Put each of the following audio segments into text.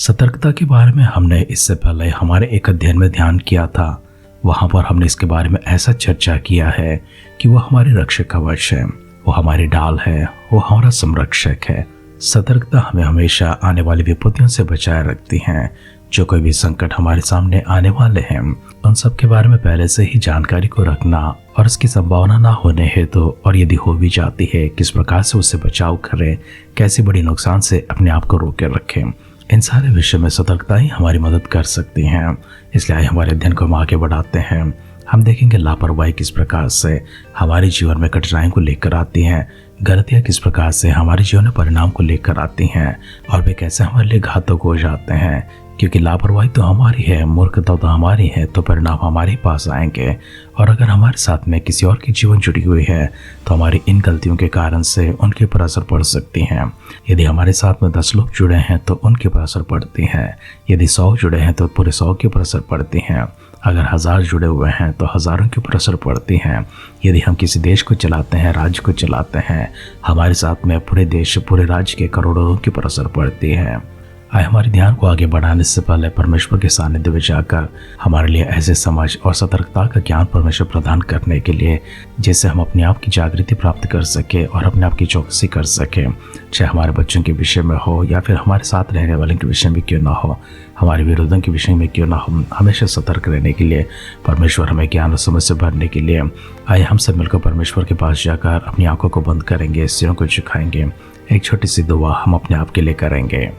सतर्कता के बारे में हमने इससे पहले हमारे एक अध्ययन में ध्यान किया था। वहां पर हमने इसके बारे में ऐसा चर्चा किया है कि वो हमारी रक्षक कवच है, वो हमारी ढाल है, वो हमारा संरक्षक है। सतर्कता हमें हमेशा आने वाली विपत्तियों से बचाए रखती है। जो कोई भी संकट हमारे सामने आने वाले हैं उन सब के बारे में पहले से ही जानकारी को रखना और इसकी संभावना ना होने हेतु और यदि हो भी जाती है किस प्रकार से उससे बचाव करें, कैसे बड़ी नुकसान से अपने आप को रोके रखें। इन सारे विषय में सतर्कता ही हमारी मदद कर सकती हैं। इसलिए हमारे अध्ययन को हम आगे बढ़ाते हैं। हम देखेंगे लापरवाही किस प्रकार से हमारे जीवन में कठिनाई को लेकर आती हैं, गलतियाँ किस प्रकार से हमारे जीवन में परिणाम को लेकर आती हैं और वे कैसे हमारे लिए घातक हो जाते हैं। क्योंकि लापरवाही तो हमारी है, मूर्खता तो हमारी है, तो परिणाम हमारे पास आएंगे। और अगर हमारे साथ में किसी और की जीवन जुड़ी हुई है तो हमारी इन गलतियों के कारण से उनके ऊपर असर पड़ सकती हैं। यदि हमारे साथ में 10 लोग जुड़े हैं तो उनके ऊपर असर पड़ती है। यदि 100 जुड़े हैं तो पूरे 100 के ऊपर असर पड़ती हैं। अगर 1000 जुड़े हुए हैं तो हज़ारों के ऊपर असर पड़ती हैं। यदि हम किसी देश को चलाते हैं, राज्य को चलाते हैं, हमारे साथ में पूरे देश, पूरे राज्य के करोड़ों के ऊपर असर पड़ती है। आए हमारे ध्यान को आगे बढ़ाने से पहले परमेश्वर के सानिध्य में जाकर हमारे लिए ऐसे समझ और सतर्कता का ज्ञान परमेश्वर प्रदान करने के लिए जिससे हम अपने आप की जागृति प्राप्त कर सके और अपने आप की चौकसी कर सके। चाहे हमारे बच्चों के विषय में हो या फिर हमारे साथ रहने वाले के विषय में क्यों ना हो, हमारे विरोधों के विषय में क्यों ना हो, हमेशा सतर्क रहने के लिए परमेश्वर हमें ज्ञान और समझ से भरने के लिए आइए हम सब मिलकर परमेश्वर के पास जाकर अपनी आंखों को बंद करेंगे, सिरों को झुकाएंगे। एक छोटी सी दुआ हम अपने आप के लिए करेंगे।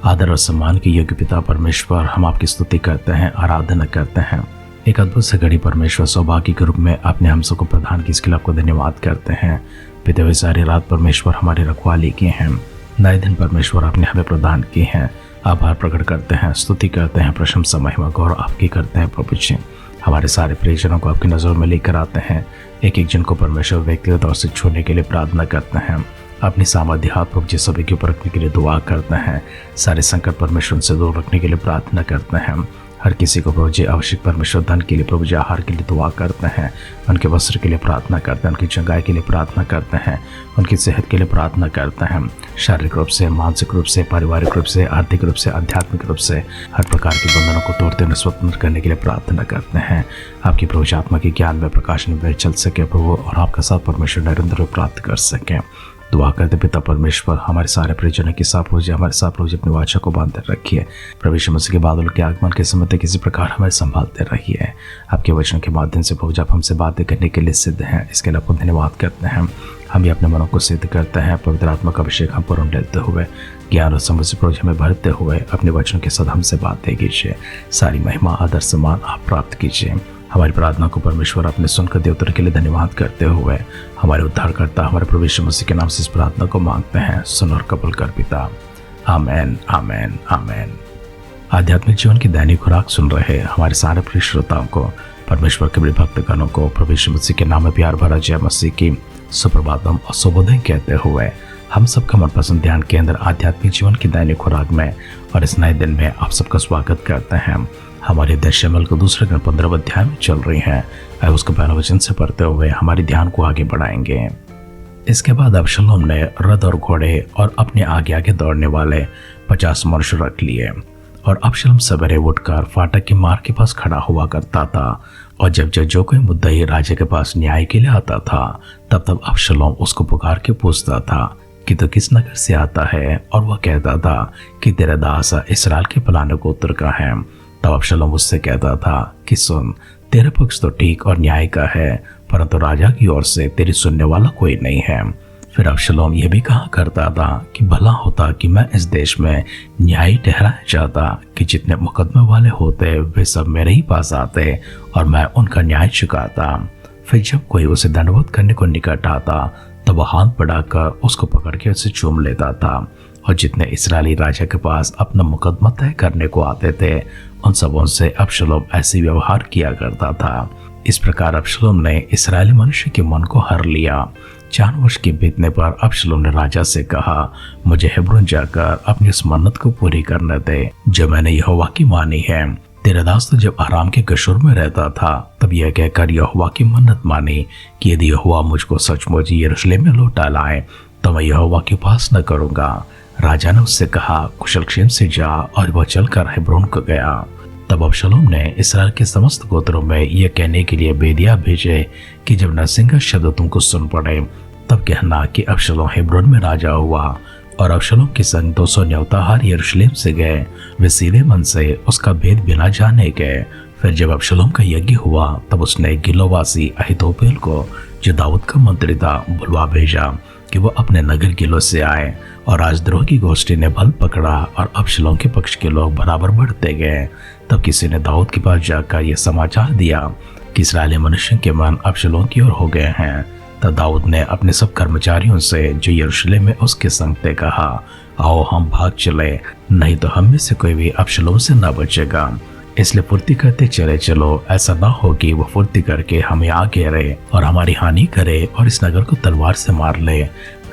आदर और सम्मान के योग्य पिता परमेश्वर, हम आपकी स्तुति करते हैं, आराधना करते हैं। एक अद्भुत से घड़ी परमेश्वर सौभाग्य के रूप में आपने हम सबको प्रदान की, इसके लिए आपको धन्यवाद करते हैं। बीते हुए सारी रात परमेश्वर हमारी रखवाली की हैं, नए दिन परमेश्वर आपने हमें प्रदान किए हैं। आभार प्रकट करते हैं, स्तुति करते हैं, प्रशंसा महिमा गौरव आपकी करते हैं। प्रभु जी हमारे सारे प्रियजनों को आपकी नज़रों में लेकर आते हैं। एक एक जन को परमेश्वर व्यक्तिगत तौर से छोड़ने के लिए प्रार्थना करते हैं। अपनी सामर्थ्य हाथ प्रभु जी सभी के ऊपर रखने के लिए दुआ करते हैं। सारे संकट परमेश्वर से दूर रखने के लिए प्रार्थना करते हैं। हर किसी को प्रभु जी आवश्यक परमेश्वर धन के लिए, प्रभु जी आहार के लिए दुआ करते हैं। उनके वस्त्र के लिए प्रार्थना करते हैं, उनकी चंगाई के लिए प्रार्थना करते हैं, उनकी सेहत के लिए प्रार्थना करते हैं। शारीरिक रूप से, मानसिक रूप से, पारिवारिक रूप से, आर्थिक रूप से, आध्यात्मिक रूप से हर प्रकार के बंधनों को तोड़ते हुए स्वतंत्र करने के लिए प्रार्थना करते हैं। आपकी प्रभु आत्मा के ज्ञान में प्रकाश में चल सके प्रभु, और आपका साथ परमेश्वर निरंतर प्राप्त कर सके। दुआ करते पिता परमेश्वर हमारे सारे परिजनों के साथ प्रभु जी हमारे साथ प्रभु जी अपनी वाचा को बांधे रखिए। प्रभु यीशु मसीह के बादल के आगमन के समय तक किसी प्रकार हमें संभालते रहिए। आपके वचनों के माध्यम से प्रभु जी आप हमसे बातें करने के लिए सिद्ध हैं, इसके लिए आपको धन्यवाद करते हैं। हम भी अपने मनों को सिद्ध करते हैं। पवित्र आत्मा का अभिषेक हम पर लेते हुए, ज्ञान और समझ से प्रभु जी हमें भरते हुए अपने वचनों के साथ हमसे बातें कीजिए। सारी महिमा आदर सम्मान आप प्राप्त कीजिए। हमारी प्रार्थना को परमेश्वर अपने सुनकर दे उत्तर के लिए धन्यवाद करते हुए हमारे उद्धारकर्ता हमारे प्रभु यीशु मसीह के नाम से इस प्रार्थना को मांगते हैं। सुन और कबूल कर पिता। आमेन, आमेन, आमेन। आध्यात्मिक जीवन की दैनिक खुराक सुन रहे हमारे सारे प्रिय श्रोताओं को, परमेश्वर के बड़े भक्तगणों को प्रभु यीशु मसीह के नाम में प्यार भरा जय मसीह की सुप्रभातम और शुभोदय कहते हुए हम सबका मनपसंद ध्यान केंद्र आध्यात्मिक जीवन की दैनिक खुराक में और इस नए दिन में आप सबका स्वागत करते हैं। हमारे दशमल को दूसरे दिन 15 अध्याय में चल रही हैं। अब उसको पहला वचन से पढ़ते हुए हमारे ध्यान को आगे बढ़ाएंगे। इसके बाद अबशलोम ने रथ और घोड़े और अपने आगे आगे दौड़ने वाले 50 मनुष्य रख लिए और अबशलोम सवेरे उठकर फाटक के मार्ग के पास खड़ा हुआ करता था। और जब जो कोई मुद्दई राजा के पास न्याय के लिए आता था तब अबशलोम उसको पुकार के पूछता था कि तो किस नगर से आता है, और वह कहता था कि तेरा दास इस्राएल के पलाने को उत्तर का है। तब अबशलोम उससे कहता था कि सुन, तेरा पक्ष तो ठीक और न्याय का है, परंतु राजा की ओर से तेरी सुनने वाला कोई नहीं है। फिर अबशलोम यह भी कहा करता था कि भला होता कि मैं इस देश में न्यायी ठहराया जाता कि जितने मुकदमे वाले होते वे सब मेरे ही पास आते और मैं उनका न्याय चुकाता। फिर जब कोई उसे दंडवत करने को निकट आता तब वह हाथ बढ़ाकर उसको पकड़ के उसे चूम लेता था। और जितने इस्राएली राजा के पास अपना मुकदमा तय करने को आते थे उन सबों से अबशलोम ऐसे व्यवहार किया करता था। इस प्रकार अबशलोम ने इस्राएली मनुष्य के मन को हर लिया। 4 वर्ष के बीतने पर अबशलोम ने राजा से कहा, मुझे हेब्रोन जाकर अपनी उस मन्नत को पूरी करने दे जो मैंने यहोवा की मानी है। तेरा दास तो जब आराम के गशूर में रहता था तब यह कहकर यहोवा की मन्नत मानी कि यदि यहोवा मुझको सचमुच यरूशलेम में लौटा लाए तो मैं यहोवा की उपासना करूंगा। राजा ने उससे कहा, कुशलक्षेम से जा, और वह चलकर हेब्रोन को गया। तब अबशलोम ने इसराइल के समस्त गोत्रों में यह कहने के लिए भेदिया भेजे कि जब नरसिंह का शब्द तुमको सुन पड़े तब कहना कि अबशलोम हेब्रोन में राजा हुआ। और अबशलोम के संग 200 न्योताहार यरूशलेम से गए। वे सीधे मन से उसका भेद बिना जाने गए। फिर जब अबशलोम का यज्ञ हुआ तब उसने गिलोवासी अहीतोपेल को, जो दाऊद का मंत्री था, बुलवा भेजा कि वो अपने नगर गिलो से आए। और राजद्रोह की गोष्ठी ने बल पकड़ा और अबशलोम के पक्ष के लोग बराबर बढ़ते गए। तब किसी ने दाऊद के पास जाकर यह समाचार दिया कि इस्राएली मनुष्य के मन अबशलोम की ओर हो गए हैं। तब दाऊद ने अपने सब कर्मचारियों से जो यरूशलेम में उसके संग थे कहा, आओ हम भाग चले, नहीं तो हम में से कोई भी अबशलोम से न बचेगा। इसलिए फुर्ती करते चले चलो, ऐसा ना हो कि वह फुर्ती करके हमें आ घेरे और हमारी हानि करे और इस नगर को तलवार से मार ले।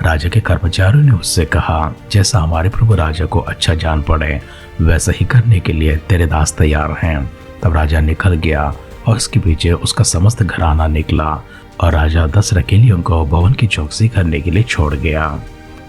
राजा के कर्मचारियों ने उससे कहा, जैसा हमारे प्रभु राजा को अच्छा जान पड़े वैसा ही करने के लिए तेरे दास तैयार हैं। तब राजा निकल गया और उसके पीछे उसका समस्त घराना निकला। और राजा 10 रखेलियों को भवन की चौकसी करने के लिए छोड़ गया।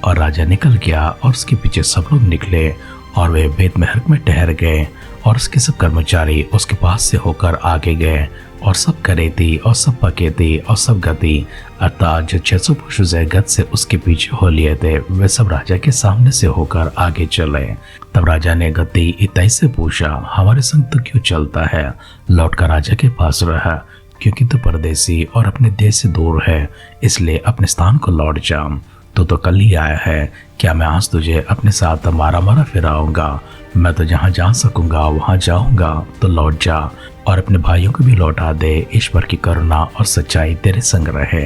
और राजा निकल गया और उसके पीछे सब लोग निकले और वे बेतमेहर्क में ठहर गए। और उसके सब कर्मचारी उसके पास से होकर आगे गए। और सब करेती और सब पकेती और सब गति, अर्थात जो 600 पुरुष गत से उसके पीछे हो लिए थे, वे सब राजा के सामने से होकर आगे चले। तब राजा ने गति इत्तै से पूछा, हमारे संग तो क्यों चलता है? लौटकर राजा के पास रहा, क्योंकि तू परदेसी और अपने देश से दूर है, इसलिए अपने स्थान को लौट जा। तू तो कल ही आया है, क्या मैं आज तुझे अपने साथ मारा मारा फिराऊंगा? मैं तो जहाँ जा सकूंगा वहाँ जाऊंगा, तो लौट जा और अपने भाइयों को भी लौटा दे। ईश्वर की करुणा और सच्चाई तेरे संग रहे।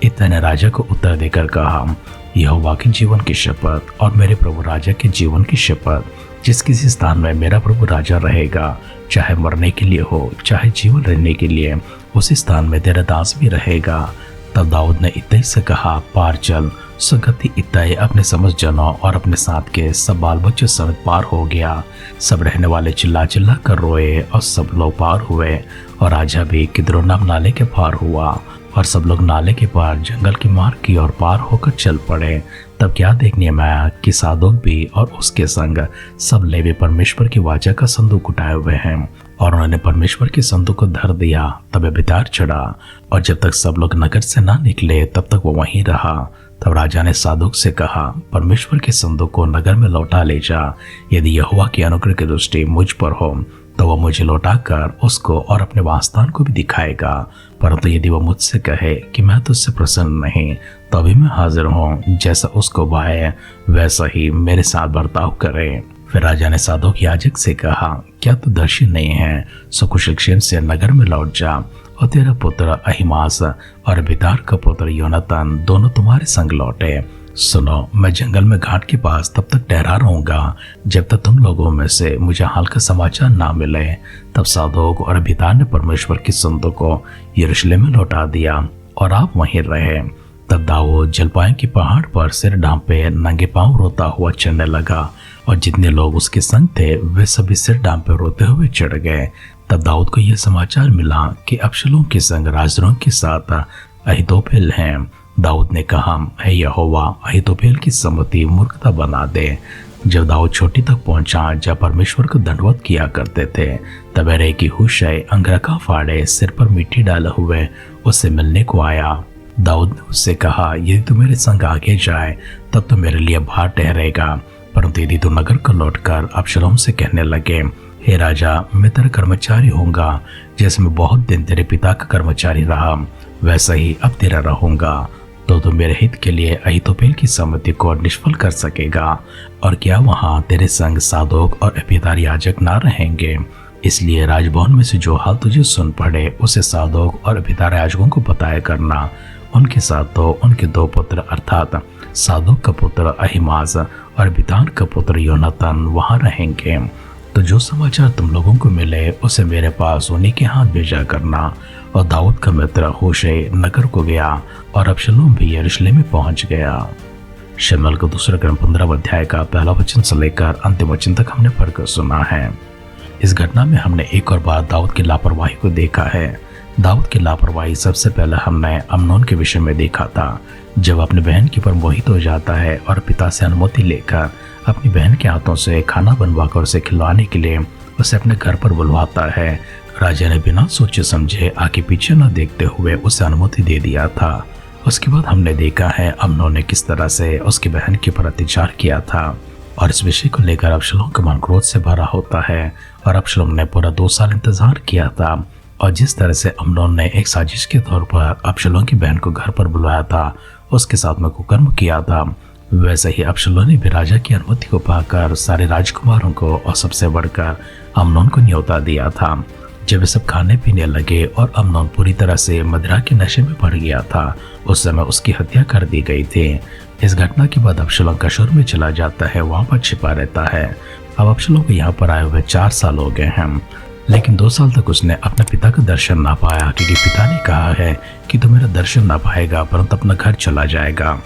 इत्तै ने राजा को उत्तर देकर कहा, यहोवा के जीवन की शपथ और मेरे प्रभु राजा के जीवन की शपथ, जिस किसी स्थान में मेरा प्रभु राजा रहेगा, चाहे मरने के लिए हो चाहे जीवन रहने के लिए, उसी स्थान में तेरा दास भी रहेगा। तब दाऊद ने इत्तै से कहा, पार चल। सो गति इत्तै अपने समस्त जनों और अपने साथ के सब बाल बच्चों समेत पार हो गया। सब रहने वाले चिल्ला चिल्ला कर रोए और सब लोग पार हुए। और राजा भी किद्रोनाम नाले के पार हुआ। और सब लोग नाले के पार जंगल के मार्ग की ओर पार होकर चल पड़े। तब क्या देखने में आया कि सादोक भी और उसके संग सब लेवी परमेश्वर की वाचा का संदूक उठाए हुए हैं। और उन्होंने परमेश्वर के संदूक को धर दिया। तब बेतार चढ़ा और जब तक सब लोग नगर से ना निकले तब तक वो वहीं रहा। तब राजा ने सादोक से कहा, परमेश्वर के संदूक को नगर में लौटा ले जा। यदि यहोवा की अनुग्रह की दृष्टि मुझ पर हो तो वह मुझे लौटाकर उसको और अपने वासस्थान को भी दिखाएगा। परंतु यदि वह मुझसे कहे कि मैं तुझसे प्रसन्न नहीं, तो अभी मैं हाजिर हूँ, जैसा उसको भाए वैसा ही मेरे साथ बर्ताव करे। फिर राजा ने सादोक याजक से कहा, क्या तू दर्शी नहीं है? सो कुशलक्षेम से नगर में लौट जा और तेरा पुत्र अहीमास और अबीतार का पुत्र योनातान दोनों तुम्हारे संग लौटे। सुनो, मैं जंगल में घाट के पास तब तक ठहरा रहूंगा जब तक तुम लोगों में से मुझे हाल का समाचार ना मिले। तब सादोक और अबीतार ने परमेश्वर की संदूक को यरूशलेम में लौटा दिया और आप वहीं रहे। तब दाऊद जलपाई के पहाड़ पर सिर ढांपे नंगे पांव रोता हुआ चढ़ने लगा और जितने लोग उसके संग थे वे सभी सिर ढांपे रोते हुए चढ़ गए। तब दाऊद को यह समाचार मिला कि अबशलोम के संग राजद्रोह के साथ अहीतोपेल हैं। दाऊद ने कहा, हे यहोवा, अहीतोपेल की सम्मति मूर्खता बना दे। जब दाऊद छोटी तक पहुंचा जब परमेश्वर को दंडवत किया करते थे, तब अरे की हुशै अंगरखा फाड़े सिर पर मिट्टी डाले हुए उससे मिलने को आया। दाऊद ने उससे कहा, यदि तू मेरे संग आगे जाए तब तो मेरे लिए भार ठहरेगा, परंतु यदि तू नगर को लौटकर अबशलोम से कहने लगे, हे राजा, मैं तेरा कर्मचारी होऊंगा, जैसे मैं बहुत दिन तेरे पिता का कर्मचारी रहा वैसा ही अब तेरा रहूंगा, तो तू मेरे हित के लिए अहीतोपेल की सम्मति को निष्फल कर सकेगा। और क्या वहां तेरे संग सादोक और अबीतार याजक ना रहेंगे? इसलिए राजभवन में से जो हाल तुझे सुन पड़े उसे सादोक और अबीतार याजकों को बताया करना। उनके साथ तो उनके 2 पुत्र अर्थात सादोक का पुत्र अहीमास और अबीतार का पुत्र योनातान वहां रहेंगे। तो जो समाचार तुम लोगों को मिले उसे मेरे पास उन्हीं के हाथ भेजा करना। और दाऊद का मित्र होशे नगर को गया और अबशलोम भी यरूशलेम में पहुंच गया। शमूएल का दूसरा ग्रंथ 15 अध्याय का पहला वचन से लेकर अंतिम वचन तक हमने पढ़कर सुना है। इस घटना में हमने एक और बार दाऊद की लापरवाही को देखा है। दाऊद की लापरवाही सबसे पहले हमने अम्नोन के विषय में देखा था, जब अपने बहन के ऊपर मोहित हो जाता है और पिता से अनुमति लेकर अपनी बहन के हाथों से खाना बनवाकर उसे खिलवाने के लिए उसे अपने घर पर बुलवाता है। राजा ने बिना सोचे समझे आगे पीछे न देखते हुए उसे अनुमति दे दिया था। उसके बाद हमने देखा है अम्नोन ने किस तरह से उसकी बहन के ऊपर अत्याचार किया था और इस विषय को लेकर अबशलोम का मन क्रोध से भरा होता है और अबशलोम ने पूरा 2 साल इंतजार किया था। और जिस तरह से अम्नोन ने एक साजिश के तौर पर अबशलोम की बहन को घर पर बुलाया था, उसके साथ में कुकर्म किया था, वैसे ही अबशलोम ने भी राजा की अनुमति को पाकर सारे राजकुमारों को और सबसे बढ़कर अम्नोन को न्योता दिया था। जब वे सब खाने पीने लगे और अम्नोन पूरी तरह से मदिरा के नशे में पड़ गया था, उस समय उसकी हत्या कर दी गई थी। इस घटना के बाद अबशलोम कशूर में चला जाता है, वहां पर छिपा रहता है। अब अबशलोम को यहाँ पर आए हुए 4 साल हो गए हैं, लेकिन 2 साल तक उसने अपने पिता का दर्शन ना पाया, क्योंकि पिता ने कहा है कि तू मेरा दर्शन ना पाएगा परंतु अपना घर चला जाएगा।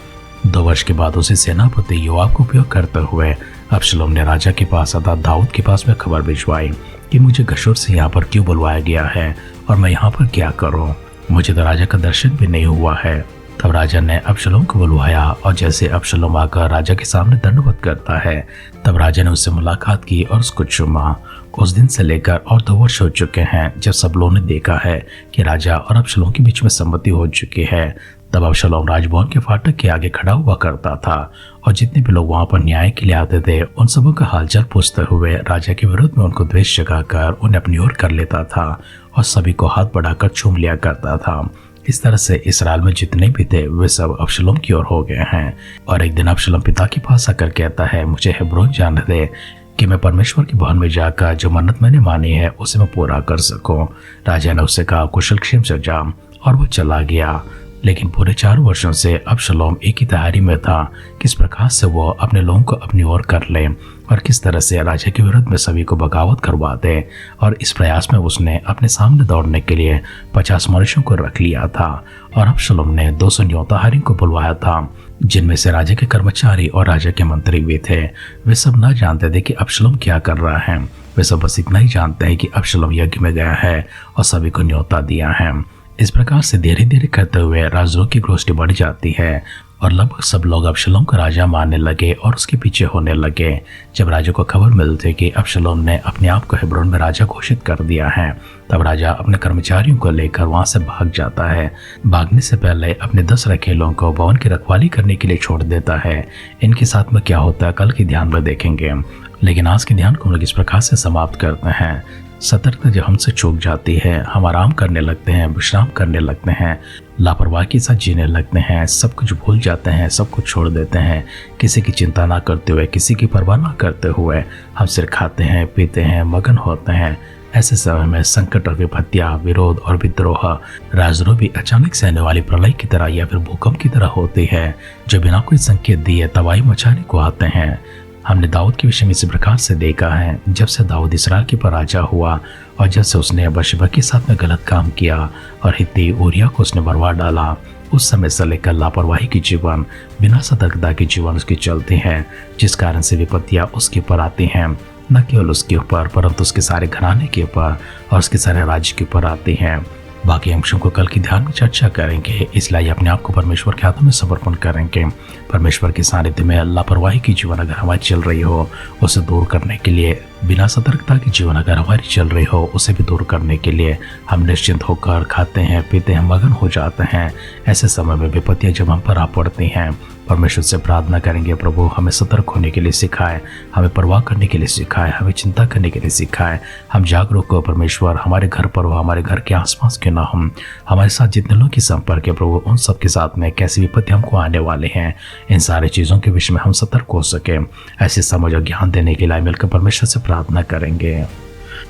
2 वर्ष के बाद उसे सेनापति योआब का उपयोग करते हुए अबशलोम ने राजा के पास अर्थात दाऊद के पास में खबर भिजवाई कि मुझे गशूर से यहाँ पर क्यों बुलवाया गया है और मैं यहाँ पर क्या करूँ, मुझे तो राजा का दर्शन भी नहीं हुआ है। तब राजा ने अबशलोम को बुलवाया और जैसे अबशलोम आकर राजा के सामने दंडवत करता है, तब राजा ने उससे मुलाकात की और उसको चूमा। उस दिन से लेकर और 2 वर्ष हो चुके हैं जब सब लोगों ने देखा है कि राजा और अबशलोम के बीच में सम्मति हो चुकी है। तब अबशलोम राजभवन के फाटक के आगे खड़ा हुआ करता था और जितने भी लोग वहां पर न्याय के लिए आते थे उन सबों का हालचाल पूछते हुए राजा के विरुद्ध में उनको द्वेष जगाकर उन्हें अपनी ओर कर लेता था और सभी को हाथ बढ़ाकर चूम लिया करता था। इस तरह से इसराइल में जितने भी थे वे सब अबशलोम की ओर हो गए हैं। और एक दिन अबशलोम पिता के पास आकर कहता है, मुझे हेब्रोन जाने दे कि मैं परमेश्वर के भवन में जाकर जो मन्नत मैंने मानी है उसे मैं पूरा कर सकूं। राजा ने उससे कहा, कुशल क्षेम से जा, और वो चला गया। लेकिन पूरे 4 वर्षों से अबशलोम एक ही तैयारी में था किस प्रकार से वो अपने लोगों को अपनी ओर कर ले और किस तरह से राजा के विरुद्ध में सभी को बगावत करवा दे। और इस प्रयास में उसने अपने सामने दौड़ने के लिए 50 मनुष्यों को रख लिया था और अबशलोम ने 200 न्योताहारियों को बुलवाया था, जिनमें से राजा के कर्मचारी और राजा के मंत्री भी थे। वे सब न जानते थे कि अबशलोम क्या कर रहा है, वे सब बस इतना ही जानते हैं कि अबशलोम यज्ञ में गया है और सभी को न्योता दिया है। इस प्रकार से धीरे धीरे करते हुए राजद्रोह की गोष्ठी बढ़ जाती है और लगभग सब लोग अबशलोम को राजा मानने लगे और उसके पीछे होने लगे। जब राजा को खबर मिलती कि अबशलोम ने अपने आप को हेब्रोन में राजा घोषित कर दिया है, तब राजा अपने कर्मचारियों को लेकर वहां से भाग जाता है। भागने से पहले अपने 10 रखेलों को भवन की रखवाली करने के लिए छोड़ देता है। इनके साथ में क्या होता है कल के ध्यान में देखेंगे, लेकिन आज के ध्यान को हम लोग इस प्रकार से समाप्त करते हैं। सतर्कता जब हमसे चूक जाती है, हम आराम करने लगते हैं, विश्राम करने लगते हैं, लापरवाही के साथ जीने लगते हैं, सब कुछ भूल जाते हैं, सब कुछ छोड़ देते हैं, किसी की चिंता ना करते हुए, किसी की परवाह ना करते हुए हम सिर्फ खाते हैं, पीते हैं, मगन होते हैं। ऐसे समय में संकट और विपत्तियां, विरोध और विद्रोह, राजद्रोह भी अचानक से आने वाली प्रलय की तरह या फिर भूकंप की तरह होती है, जो बिना कोई संकेत दिए तबाही मचाने को आते हैं। हमने दाऊद के विषय में इसी प्रकार से देखा है। जब से दाऊद इसराइल के पर राजा हुआ और जब से उसने बशबा के साथ में गलत काम किया और हित्ती ऊरिया को उसने बरवा डाला, उस समय से लेकर लापरवाही की जीवन, बिना सतर्कता की जीवन उसकी चलती है, जिस कारण से विपत्तियां उसके ऊपर आती हैं। न केवल उसके ऊपर परंतु उसके सारे घराने के ऊपर और उसके सारे राज्य के ऊपर आती हैं। बाकी अंशों को कल की ध्यान में चर्चा करेंगे, इसलिए अपने आप को परमेश्वर के हाथों में समर्पण करेंगे। परमेश्वर के सानिध्य में लापरवाही की जीवन अगर हमारी चल रही हो, उसे दूर करने के लिए, बिना सतर्कता की जीवन अगर हमारी चल रही हो, उसे भी दूर करने के लिए हम निश्चिंत होकर खाते हैं, पीते हैं, मगन हो जाते हैं। ऐसे समय में विपत्तियां जब हम पर आ पड़ती हैं, परमेश्वर से प्रार्थना करेंगे, प्रभु हमें सतर्क होने के लिए सिखाए, हमें परवाह करने के लिए सिखाए, हमें चिंता करने के लिए सिखाए। हम जागरूक हो परमेश्वर, हमारे घर पर हो, हमारे घर के आसपास क्यों ना हम, हमारे साथ जितने लोग की संपर्क है प्रभु, उन सब के साथ में कैसी विपत्ति हमको आने वाले हैं, इन सारी चीज़ों के विषय में हम सतर्क हो सके। ऐसे समझ और ज्ञान देने के लिए मिलकर परमेश्वर से प्रार्थना करेंगे।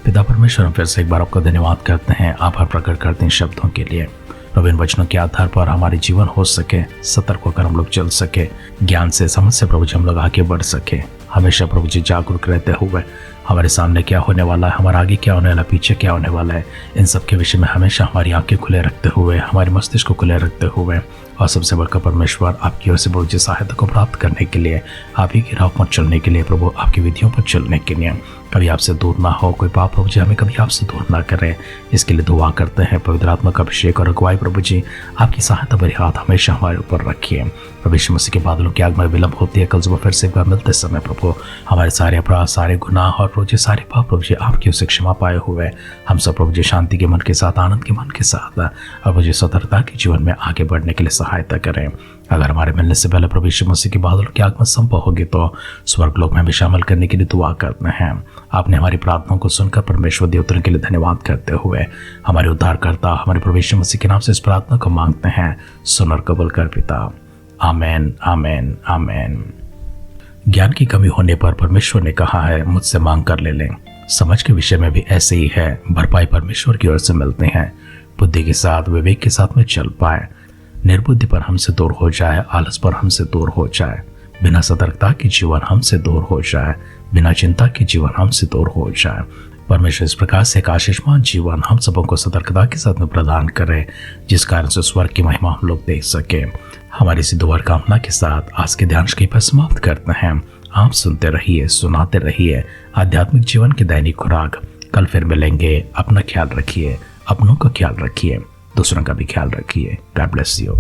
पिता परमेश्वर, हम फिर से एक बार आपका धन्यवाद करते हैं, आभार प्रकट करते हैं शब्दों के लिए। प्रभु इन वचनों के आधार पर हमारे जीवन हो सके, सतर्क होकर हम लोग चल सके, ज्ञान से समझ से प्रभु जी हम लोग आगे बढ़ सके। हमेशा प्रभु जी जागरूक रहते हुए हमारे सामने क्या होने वाला है, हमारे आगे क्या होने वाला है, पीछे क्या होने वाला है, इन सब के विषय में हमेशा हमारी आंखें खुले रखते हुए, हमारे मस्तिष्क को खुले रखते हुए और सबसे बढ़कर परमेश्वर आपकी ओर से प्रभु जी सहायता को प्राप्त करने के लिए, आप ही की राह पर चलने के लिए, प्रभु आपकी विधियों पर चलने के लिए, कभी आपसे दूर ना हो कोई पाप प्रभु जी, हमें कभी आपसे दूर ना करें, इसके लिए दुआ करते हैं। पवित्र आत्मा का अभिषेक और अगुवाई प्रभु जी आपकी सहायता भरी हाथ हमेशा हमारे ऊपर रखिए। प्रभु यीशु मसीह के बादलों की आग में विलंब होती है, कल सुबह फिर से एक बार मिलते समय प्रभु हमारे सारे अपराध, सारे गुनाह और प्रभु जी सारे पाप प्रभु जी आपकी ओर से क्षमा पाए हुए हम सब प्रभु जी शांति के मन के साथ, आनंद के मन के साथ और प्रभु जी स्वतंत्रता के जीवन में आगे बढ़ने के लिए सहायता करें। अगर हमारे मिलने से पहले प्रभु यीशु मसीह के बादलों की आग में संभव होगी तो स्वर्ग लोक में हमें शामिल करने के लिए दुआ करते हैं। आपने हमारी प्रार्थनाओं को सुनकर परमेश्वर देवता के लिए धन्यवाद करते हुए हमारे उद्धारकर्ता हमारे प्रभु यीशु मसीह के नाम से इस प्रार्थना को मांगते हैं, सुन और कबूल कर पिता। आमेन, आमेन, आमेन। ज्ञान की कमी होने पर परमेश्वर ने कहा है मुझसे मांग कर ले लें। समझ के विषय में भी ऐसे ही है, भरपाई परमेश्वर की ओर से मिलते हैं। बुद्धि के साथ, विवेक के साथ में चल पाए, निर्बुद्धि पर हमसे दूर हो जाए, आलस पर हमसे दूर हो जाए, बिना सतर्कता के जीवन हमसे दूर हो जाए, बिना चिंता के जीवन हमसे दूर हो जाए। परमेश्वर इस प्रकार से एक आशीषमान जीवन हम सबों को सतर्कता के साथ में प्रदान करे, जिस कारण से स्वर्ग की महिमा हम लोग देख सके। हमारी इसी दुआ कामना के साथ आज के ध्यान पर समाप्त करते हैं। आप सुनते रहिए, सुनाते रहिए आध्यात्मिक जीवन की दैनिक खुराक। कल फिर मिलेंगे। अपना ख्याल रखिए, अपनों का ख्याल रखिए, दूसरों का भी ख्याल रखिए। God bless you.